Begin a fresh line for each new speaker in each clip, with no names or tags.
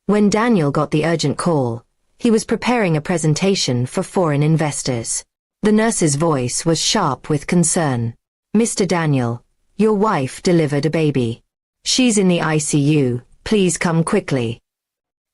When Daniel got the urgent call, he was preparing a presentation for foreign investors. The nurse's voice was sharp with concern. "Mr. Daniel, your wife delivered a baby. She's in the ICU, please come quickly."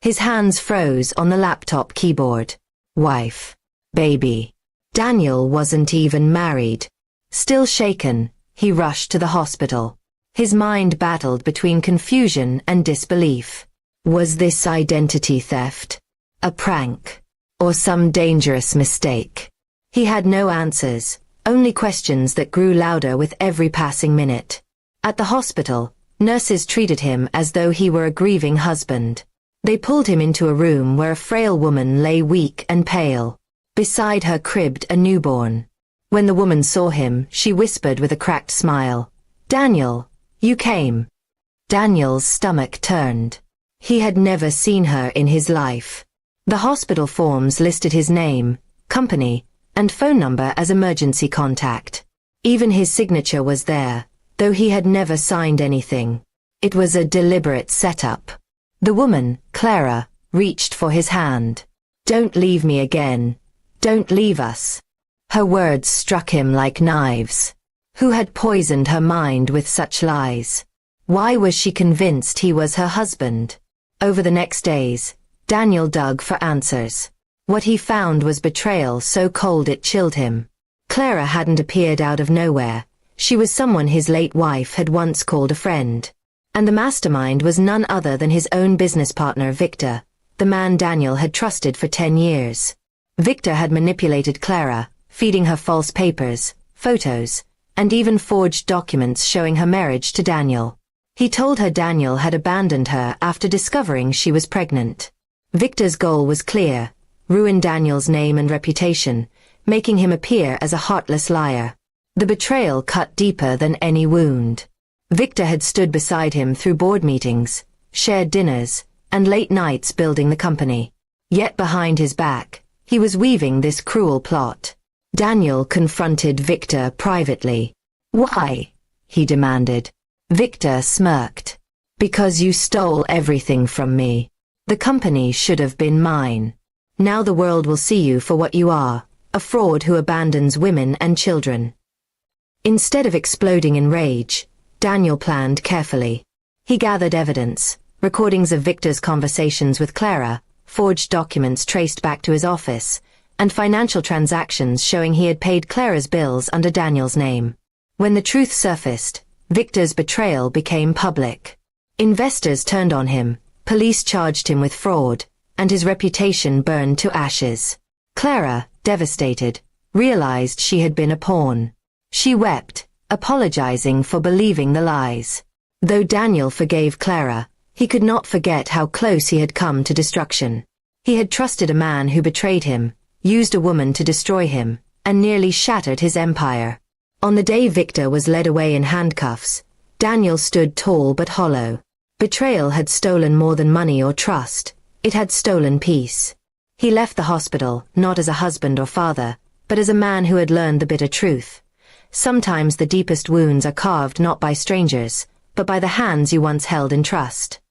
His hands froze on the laptop keyboard. Wife. Baby. Daniel wasn't even married. Still shaken, he rushed to the hospital. His mind battled between confusion and disbelief. Was this identity theft? A prank? Or some dangerous mistake? He had no answers, only questions that grew louder with every passing minute. At the hospital, nurses treated him as though he were a grieving husband. They pulled him into a room where a frail woman lay weak and pale. Beside her cribbed a newborn. When the woman saw him, she whispered with a cracked smile, "Daniel, you came." Daniel's stomach turned. He had never seen her in his life. The hospital forms listed his name, company, and phone number as emergency contact. Even his signature was there, though he had never signed anything. It was a deliberate setup. The woman, Clara, reached for his hand. "Don't leave me again. Don't leave us." Her words struck him like knives. Who had poisoned her mind with such lies? Why was she convinced he was her husband? Over the next days, Daniel dug for answers. What he found was betrayal so cold it chilled him. Clara hadn't appeared out of nowhere. She was someone his late wife had once called a friend. And the mastermind was none other than his own business partner Victor, the man Daniel had trusted for 10 years. Victor had manipulated Clara, feeding her false papers, photos, and even forged documents showing her marriage to Daniel. He told her Daniel had abandoned her after discovering she was pregnant. Victor's goal was clear: ruin Daniel's name and reputation, making him appear as a heartless liar. The betrayal cut deeper than any wound. Victor had stood beside him through board meetings, shared dinners, and late nights building the company. Yet behind his back, he was weaving this cruel plot. Daniel confronted Victor privately. "Why?" he demanded. Victor smirked. "Because you stole everything from me. The company should have been mine. Now the world will see you for what you are, a fraud who abandons women and children." Instead of exploding in rage, Daniel planned carefully. He gathered evidence, recordings of Victor's conversations with Clara, forged documents traced back to his office, and financial transactions showing he had paid Clara's bills under Daniel's name. When the truth surfaced, Victor's betrayal became public. Investors turned on him, police charged him with fraud, and his reputation burned to ashes. Clara, devastated, realized she had been a pawn. She wept, apologizing for believing the lies. Though Daniel forgave Clara, he could not forget how close he had come to destruction. He had trusted a man who betrayed him, used a woman to destroy him, and nearly shattered his empire. On the day Victor was led away in handcuffs, Daniel stood tall but hollow. Betrayal had stolen more than money or trust. It had stolen peace. He left the hospital, not as a husband or father, but as a man who had learned the bitter truth. Sometimes the deepest wounds are carved not by strangers, but by the hands you once held in trust.